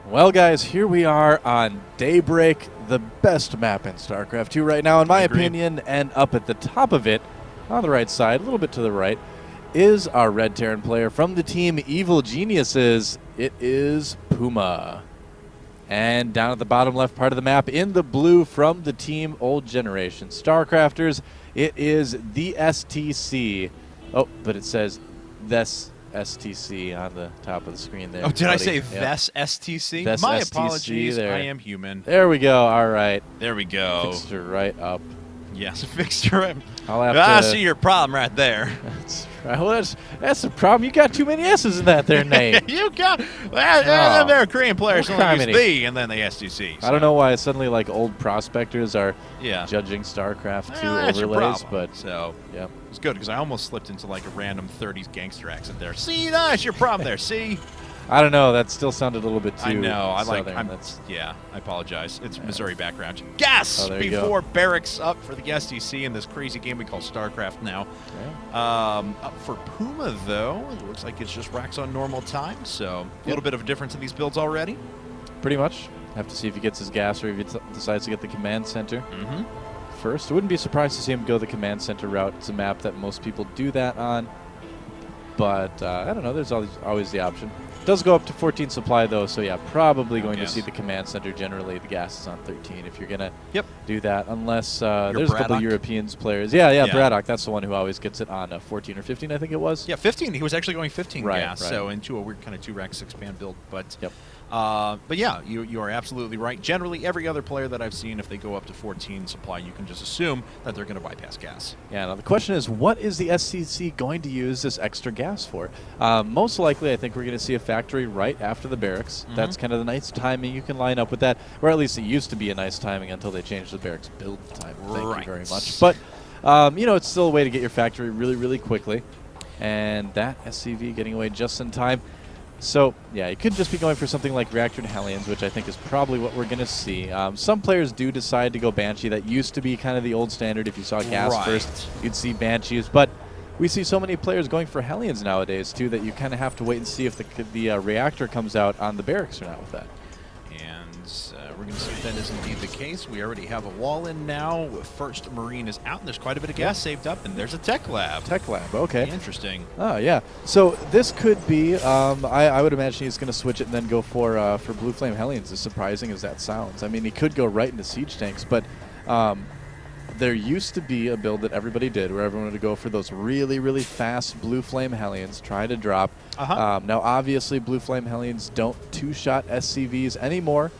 Well, guys, here we are on Daybreak, the best map in StarCraft 2 right now, in my opinion, and up at the top of it, on the right side, a little bit to the right, is our Red Terran player from the team Evil Geniuses. It is Puma. And down at the bottom left part of the map, in the blue from the team Old Generation StarCrafters, it is the STC. Oh, but it says this STC on the top of the screen there. Oh, did I say Ves STC? Ves My STC apologies. there. I am human. There we go. All right. There we go. Fixed her right up. Yes, fixed her up. I'll have I to see your problem right there. Well, that's the problem. You got too many S's in that there name. You got they're Korean players only use criminy. B and then the STC. So. I don't know why suddenly like old prospectors are Yeah. judging StarCraft 2 That's your overlays, problem. but So yeah. it's good because I almost slipped into like a random 30s gangster accent there. See, that's your problem there. See. I don't know. That still sounded a little bit too I know. southern. Yeah, I apologize. It's Missouri background. Gas Oh, there you before barracks up for the STC in this crazy game we call StarCraft now. Up for Puma, though, it looks like it's just racks on normal time, so a little bit of a difference in these builds already. Pretty much. Have to see if he gets his gas or if he decides to get the command center first. I wouldn't be surprised to see him go the command center route. It's a map that most people do that on. But I don't know. There's always the option. Does go up to 14 supply, though, so yeah, probably going to see the command center. Generally, the gas is on 13 if you're going to do that, unless there's a couple of Europeans players. Yeah, Braddock, that's the one who always gets it on 14 or 15, I think it was. Yeah, 15. He was actually going 15 gas, right. so into a weird kind of 2-rack 6-man build. But but yeah, you are absolutely right. Generally, every other player that I've seen, if they go up to 14 supply, you can just assume that they're going to bypass gas. Yeah, now the question is, what is the SCC going to use this extra gas for? Most likely, I think we're going to see a factory right after the barracks. That's kind of the nice timing. You can line up with that, or at least it used to be a nice timing until they changed the barracks build time. Thank you very much. But, you know, it's still a way to get your factory really, really quickly. And that SCV getting away just in time. So, yeah, you could just be going for something like Reactor Hellions, which I think is probably what we're going to see. Some players do decide to go Banshee. That used to be kind of the old standard. If you saw gas first, you'd see Banshees. But we see so many players going for Hellions nowadays, too, that you kind of have to wait and see if the reactor comes out on the barracks or not with that. We're going to see if that is indeed the case. We already have a wall in now. First Marine is out, and there's quite a bit of gas saved up, and there's a tech lab. Tech lab, okay. Interesting. Oh, yeah. So this could be, I would imagine he's going to switch it and then go for Blue Flame Hellions, as surprising as that sounds. I mean, he could go right into Siege Tanks, but there used to be a build that everybody did where everyone would go for those really, really fast Blue Flame Hellions, try to drop. Now, obviously, Blue Flame Hellions don't two-shot SCVs anymore.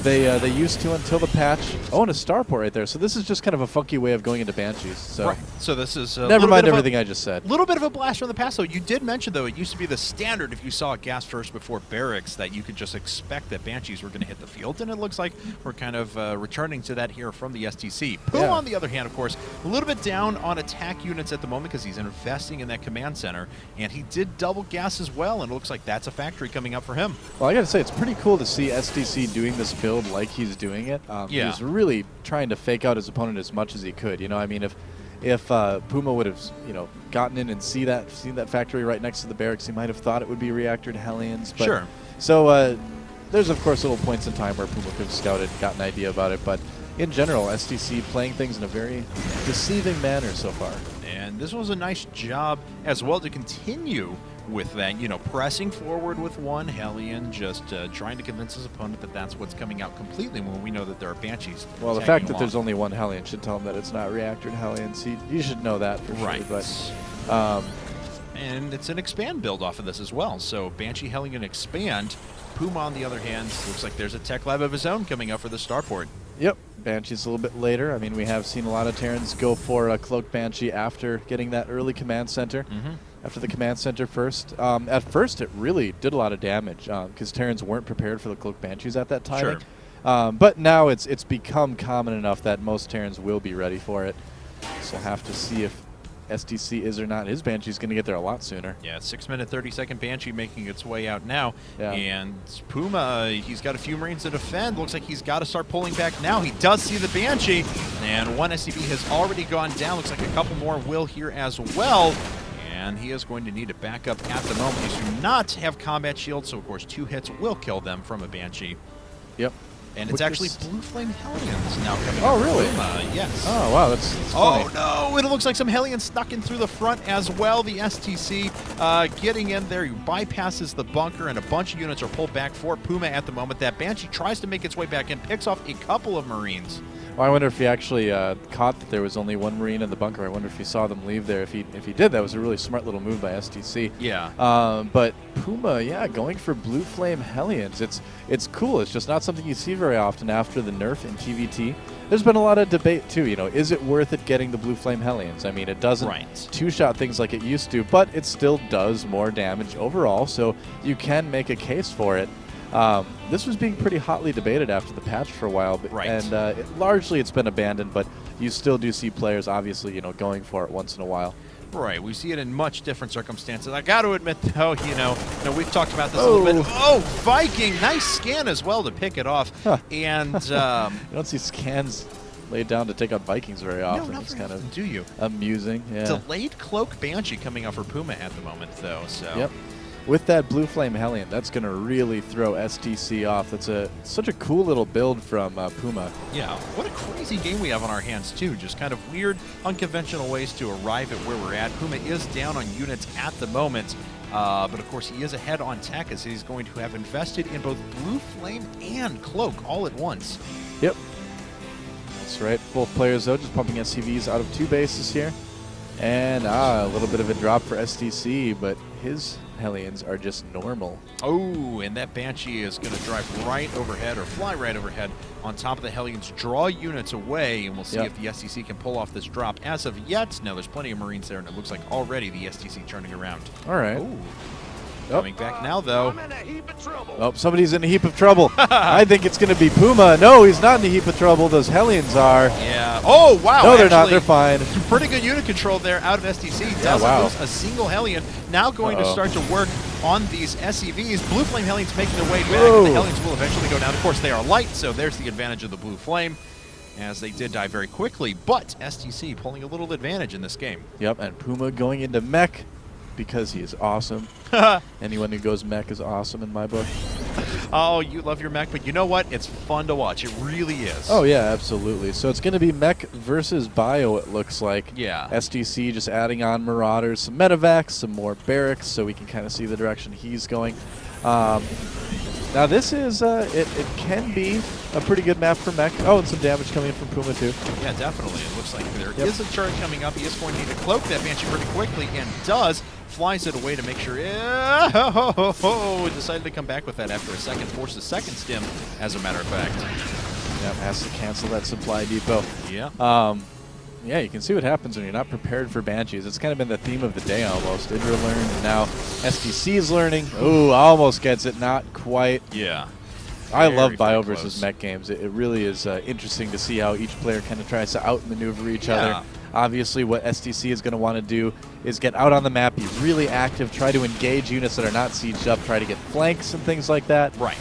They used to until the patch. Oh, and a starport right there. So this is just kind of a funky way of going into Banshees. So So this is never mind everything I just said. A little bit of a blast from the past, though. You did mention, though, it used to be the standard if you saw gas first before barracks that you could just expect that Banshees were going to hit the field, and it looks like we're kind of returning to that here from the STC. Puma, on the other hand, of course, a little bit down on attack units at the moment because he's investing in that command center, and he did double gas as well, and it looks like that's a factory coming up for him. Well, I got to say, it's pretty cool to see STC doing this build like he's doing it. He's really trying to fake out his opponent as much as he could. You know, I mean, if Puma would have, you know, gotten in and seen that factory right next to the barracks, he might have thought it would be Reactor Hellions. But So there's, of course, little points in time where Puma could have scouted, got an idea about it. But in general, STC playing things in a very deceiving manner so far. And this was a nice job as well to continue with that, you know, pressing forward with one Hellion, just trying to convince his opponent that that's what's coming out completely when we know that there are Banshees. Well, the fact that there's only one Hellion should tell him that it's not Reactor Hellions. You should know that for sure. But, and it's an expand build off of this as well. So Banshee Hellion expand. Puma, on the other hand, looks like there's a tech lab of his own coming up for the starport. Yep, Banshee's a little bit later. I mean, we have seen a lot of Terrans go for a Cloaked Banshee after getting that early command center. After the command center first. At first, it really did a lot of damage because Terrans weren't prepared for the Cloaked Banshees at that time. But now it's become common enough that most Terrans will be ready for it. So we'll have to see if STC is or not. His Banshee's going to get there a lot sooner. Yeah, 6-minute, 30-second Banshee making its way out now. And Puma, he's got a few Marines to defend. Looks like he's got to start pulling back now. He does see the Banshee, and one SCV has already gone down. Looks like a couple more will here as well. And he is going to need to back up at the moment. These do not have combat shield, so of course 2 hits will kill them from a Banshee. Yep. And it's actually Blue Flame Hellions now coming. Oh, really? Yes. Oh, wow, that's funny. Oh, no! It looks like some Hellions snuck in through the front as well. The STC getting in there. He bypasses the bunker, and a bunch of units are pulled back for Puma at the moment. That Banshee tries to make its way back in, picks off a couple of Marines. Well, I wonder if he actually caught that there was only 1 Marine in the bunker. I wonder if he saw them leave there. If he did, that was a really smart little move by STC. Yeah. But Puma, yeah, going for Blue Flame Hellions. It's cool. It's just not something you see very often after the nerf in TVT. There's been a lot of debate, too. You know, is it worth it getting the Blue Flame Hellions? I mean, it doesn't two-shot things like it used to, but it still does more damage overall, so you can make a case for it. This was being pretty hotly debated after the patch for a while, but, and largely it's been abandoned, but you still do see players, obviously, you know, going for it once in a while. Right, we see it in much different circumstances. I got to admit, though, you know, we've talked about this a little bit. Oh, Viking, nice scan as well to pick it off. Huh. And you don't see scans laid down to take out Vikings very often. No, not it's very kind often, of do you? Amusing. Yeah. Delayed Cloak Banshee coming out for Puma at the moment, though. So. Yep. With that Blue Flame Hellion, that's going to really throw STC off. That's such a cool little build from Puma. Yeah, what a crazy game we have on our hands, too. Just kind of weird, unconventional ways to arrive at where we're at. Puma is down on units at the moment, but of course he is ahead on tech as he's going to have invested in both Blue Flame and Cloak all at once. Yep. That's right. Both players, though, just pumping SCVs out of 2 bases here. And a little bit of a drop for STC, but his Hellions are just normal. Oh, and that Banshee is going to drive right overhead or fly right overhead on top of the Hellions, draw units away, and we'll see if the STC can pull off this drop. As of yet, no, there's plenty of Marines there, and it looks like already the STC turning around. All right. Ooh. Coming back now, though. Oh, somebody's in a heap of trouble. I think it's going to be Puma. No, he's not in a heap of trouble. Those Hellions are. Yeah. Oh, wow. No, they're not. They're fine. Pretty good unit control there out of STC. Doesn't lose a single Hellion. Now going to start to work on these SCVs. Blue Flame Hellions making their way back. And the Hellions will eventually go down. Of course, they are light, so there's the advantage of the Blue Flame, as they did die very quickly. But STC pulling a little advantage in this game. Yep, and Puma going into mech because he is awesome. Anyone who goes mech is awesome in my book. Oh, you love your mech, but you know what? It's fun to watch. It really is. Oh, yeah, absolutely. So it's going to be mech versus bio, it looks like. Yeah. STC just adding on Marauders, some medevacs, some more barracks, so we can kind of see the direction he's going. Now this is, it can be a pretty good map for mech. Oh, and some damage coming in from Puma too. Yeah, definitely. It looks like there is a turret coming up. He is going to need to cloak that Banshee pretty quickly, and does. Flies it away to make sure. Decided to come back with that after a second. Forced a second stim, as a matter of fact. Yep, has to cancel that supply depot. Yeah. Yeah, you can see what happens when you're not prepared for Banshees. It's kind of been the theme of the day almost. Idra learned, and now STC is learning. Ooh, almost gets it, not quite. Yeah. I love bio versus mech games. It really is interesting to see how each player kind of tries to outmaneuver each other. Obviously, what STC is going to want to do is get out on the map, be really active, try to engage units that are not sieged up, try to get flanks and things like that. Right.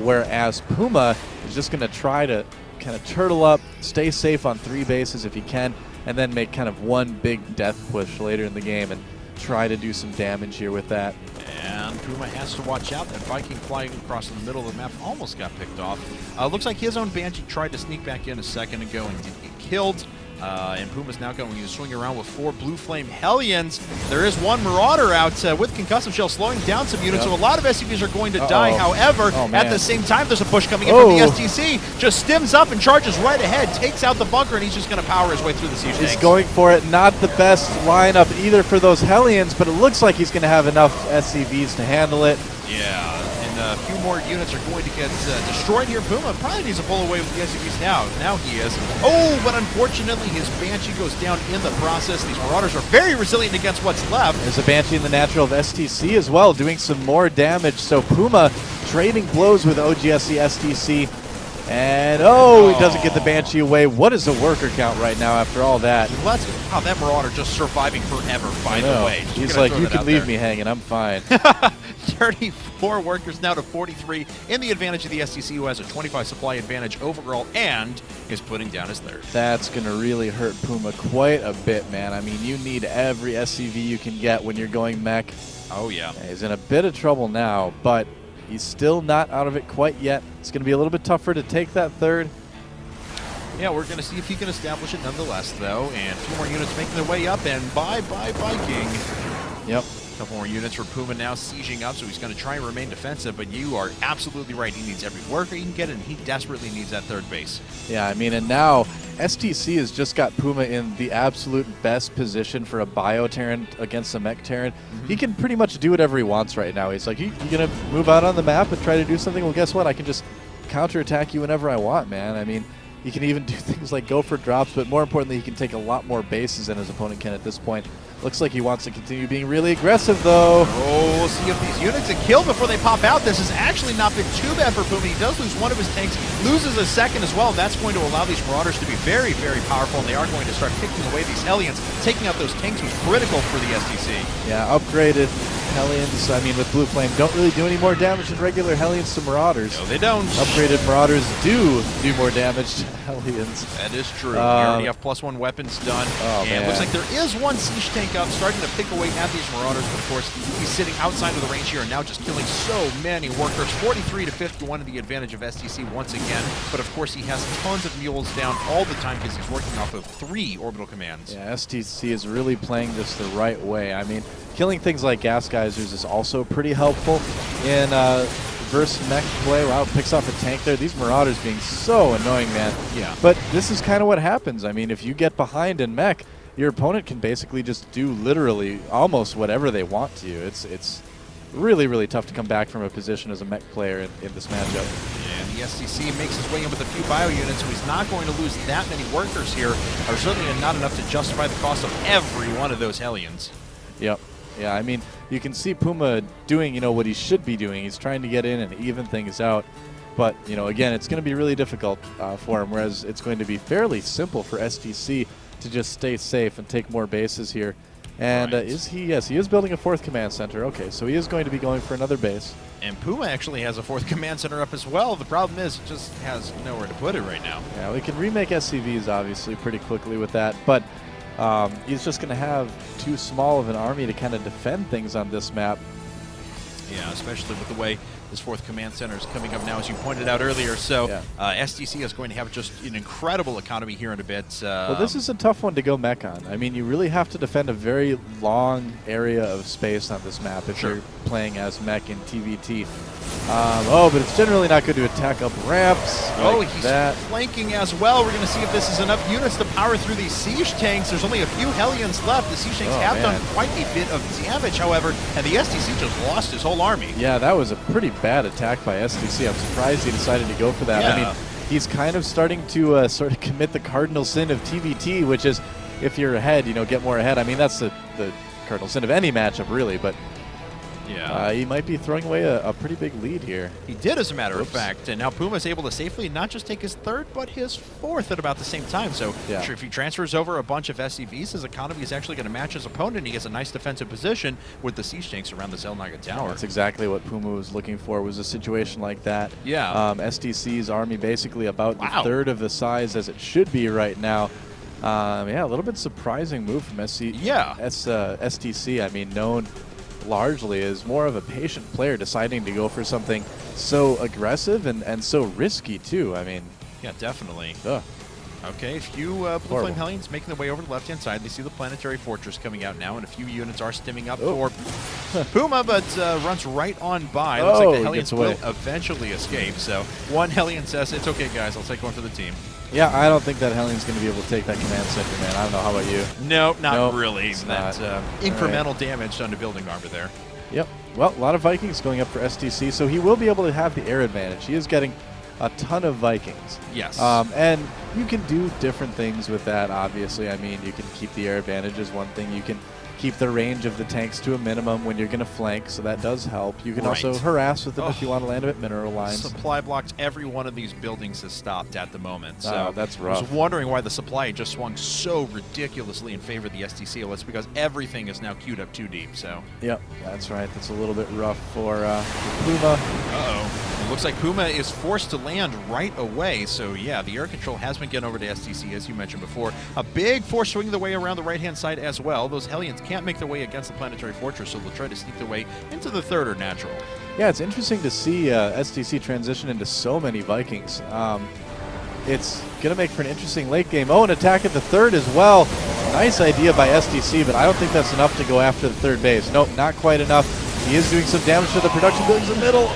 Whereas Puma is just going to try to kind of turtle up, stay safe on 3 bases if he can, and then make kind of one big death push later in the game and try to do some damage here with that. And Puma has to watch out. That Viking flying across the middle of the map almost got picked off. Looks like his own Banshee tried to sneak back in a second ago and did get killed. And Puma's now going to swing around with 4 Blue Flame Hellions. There is 1 Marauder out with Concussive Shell slowing down some units, so a lot of SCVs are going to die. However, at the same time, there's a push coming in from the STC. Just stims up and charges right ahead, takes out the bunker, and he's just going to power his way through the siege tanks. He's going for it. Not the best lineup either for those Hellions, but it looks like he's going to have enough SCVs to handle it. Yeah. A few more units are going to get destroyed here. Puma probably needs to pull away with the SCVs now. Now he is. Oh, but unfortunately his Banshee goes down in the process. These Marauders are very resilient against what's left. There's a Banshee in the natural of STC as well, doing some more damage. So Puma trading blows with oGsTheSC. And, oh, he doesn't get the Banshee away. What is the worker count right now after all that? Wow, that Marauder just surviving forever, by the way. He's like, you can leave me hanging. I'm fine. 34 workers now to 43 in the advantage of the STC, who has a 25 supply advantage overall and is putting down his third. That's going to really hurt Puma quite a bit, man. I mean, you need every SCV you can get when you're going mech. Oh, yeah. He's in a bit of trouble now, but he's still not out of it quite yet. It's going to be a little bit tougher to take that third. Yeah, we're going to see if he can establish it nonetheless, though. And 2 more units making their way up, and bye-bye Viking. Yep. A couple more units for Puma now sieging up, so he's going to try and remain defensive, but you are absolutely right. He needs every worker he can get, and he desperately needs that third base. Yeah, I mean, and now STC has just got Puma in the absolute best position for a Bio Terran against a Mech Terran. He can pretty much do whatever he wants right now. He's like, you going to move out on the map and try to do something? Well, guess what? I can just counterattack you whenever I want, man. I mean, he can even do things like go for drops, but more importantly, he can take a lot more bases than his opponent can at this point. Looks like he wants to continue being really aggressive, though. Oh, we'll see if these units get killed before they pop out. This has actually not been too bad for Puma. He does lose one of his tanks, loses a second as well, and that's going to allow these Marauders to be very, very powerful, and they are going to start picking away these Hellions. Taking out those tanks was critical for the STC. Yeah, upgraded Hellions, I mean, with Blue Flame, don't really do any more damage than regular Hellions to Marauders. No, they don't. Upgraded Marauders do more damage to Hellions. That is true. We already have +1 weapons done. Oh, and it looks like there is one siege tank up, starting to pick away at these Marauders, but of course, he's sitting outside of the range here and now just killing so many workers. 43 to 51 to the advantage of STC once again, but of course he has tons of mules down all the time because he's working off of 3 orbital commands. Yeah, STC is really playing this the right way. I mean, killing things like gas geysers is also pretty helpful in versus mech play. Wow, picks off a tank there. These Marauders being so annoying, man. Yeah. But this is kind of what happens. I mean, if you get behind in mech, your opponent can basically just do literally almost whatever they want to you. It's really, really tough to come back from a position as a mech player in this matchup. And the STC makes his way in with a few bio units, so he's not going to lose that many workers here, or certainly not enough to justify the cost of every one of those Hellions. Yep. Yeah, I mean, you can see Puma doing, what he should be doing. He's trying to get in and even things out. But, again, it's going to be really difficult for him, whereas it's going to be fairly simple for STC to just stay safe and take more bases here. And right. Is he? Yes, he is building a 4th command center. Okay, so he is going to be going for another base. And Puma actually has a 4th command center up as well. The problem is it just has nowhere to put it right now. Yeah, we can remake SCVs, obviously, pretty quickly with that. But he's just going to have too small of an army to kind of defend things on this map. Yeah, especially with the way this 4th command center is coming up now, as you pointed out earlier. So yeah. STC is going to have just an incredible economy here in a bit. Well, this is a tough one to go mech on. I mean, you really have to defend a very long area of space on this map if you're playing as mech in TVT. But it's generally not good to attack up ramps. He's flanking as well. We're going to see if this is enough units to power through these siege tanks. There's only a few Hellions left. The siege tanks have done quite a bit of damage, however, and the STC just lost his whole army. Yeah, that was a pretty bad attack by STC. I'm surprised he decided to go for that. Yeah. I mean, he's kind of starting to sort of commit the cardinal sin of TVT, which is if you're ahead, get more ahead. I mean, that's the cardinal sin of any matchup, really, but yeah, he might be throwing away a pretty big lead here. He did, as a matter of fact, and now Puma is able to safely not just take his 3rd, but his 4th at about the same time. So if he transfers over a bunch of SCVs, his economy is actually going to match his opponent. He gets a nice defensive position with the siege tanks around the Zelnaga Tower. That's exactly what Puma was looking for, was a situation like that. Yeah. STC's army basically about the 3rd of the size as it should be right now. Yeah, a little bit surprising move from STC. I mean, known largely is more of a patient player, deciding to go for something so aggressive and so risky too. I mean, yeah, definitely. Ugh. Okay, a few Blue Flame Hellions making their way over to the left-hand side. They see the Planetary Fortress coming out now, and a few units are stimming up for Puma, but runs right on by. Looks like the Hellions will eventually escape. So one Hellion says, "It's okay, guys. I'll take one for the team." Yeah, I don't think that Hellion's going to be able to take that command center, man. I don't know. How about you? No, not really. That's incremental damage done to building armor there. Yep. Well, a lot of Vikings going up for STC, so he will be able to have the air advantage. He is getting a ton of Vikings. Yes. And you can do different things with that, obviously. I mean, you can keep the air advantage is one thing. You can keep the range of the tanks to a minimum when you're going to flank, so that does help. You can Right. also harass with them if you want to land them at mineral lines. Supply blocks, every one of these buildings has stopped at the moment. So that's I rough. was wondering why the supply just swung so ridiculously in favor of the STC. Well, it's because everything is now queued up too deep. So. Yep, that's right. That's a little bit rough for Puma. Uh-oh. It looks like Puma is forced to land right away. So, yeah, the air control has been getting over to STC, as you mentioned before. A big force swinging their way around the right-hand side as well. Those Hellions can't make their way against the Planetary Fortress, so they'll try to sneak their way into the third or natural. Yeah, it's interesting to see STC transition into so many Vikings. It's going to make for an interesting late game. Oh, an attack at the third as well. Nice idea by STC, but I don't think that's enough to go after the third base. Nope, not quite enough. He is doing some damage to the production buildings in the middle.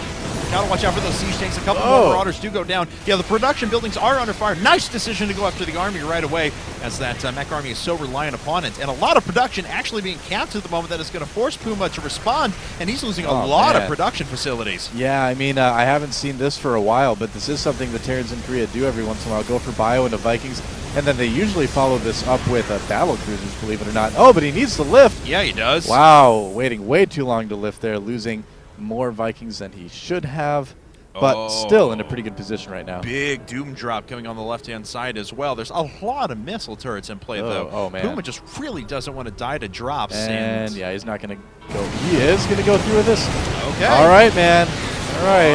Gotta watch out for those siege tanks. A couple more Marauders do go down. Yeah, the production buildings are under fire. Nice decision to go after the army right away, as that mech army is so reliant upon it. And a lot of production actually being capped at the moment that is going to force Puma to respond, and he's losing a lot of production facilities. Yeah, I mean, I haven't seen this for a while, but this is something the Terrans in Korea do every once in a while. Go for bio into Vikings, and then they usually follow this up with battle cruisers, believe it or not. Oh, but he needs to lift. Yeah, he does. Wow, waiting way too long to lift there, losing more Vikings than he should have. But still in a pretty good position right now. Big doom drop coming on the left-hand side as well. There's a lot of missile turrets in play, though. Oh, man. Puma just really doesn't want to die to drops. And yeah, he's not going to go. He is going to go through with this. Okay. All right, man. All right.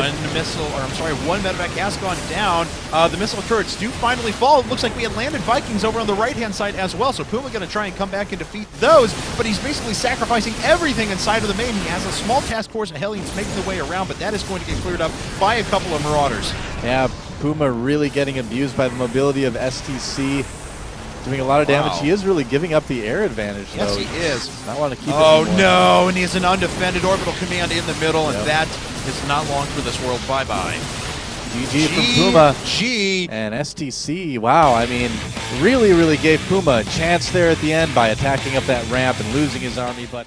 One medevac has gone down. The missile turrets do finally fall. It looks like we had landed Vikings over on the right-hand side as well, so Puma going to try and come back and defeat those, but he's basically sacrificing everything inside of the main. He has a small task force of Hellions making their way around, but that is going to get cleared up by a couple of Marauders. Yeah, Puma really getting abused by the mobility of STC. Doing a lot of damage. He is really giving up the air advantage, though. Yes, he is. Does not want to keep it Oh, anymore. no, and he has an undefended orbital command in the middle, and that is not long for this world. Bye-bye. GG from Puma. G. And STC, wow, I mean, really, really gave Puma a chance there at the end by attacking up that ramp and losing his army, but...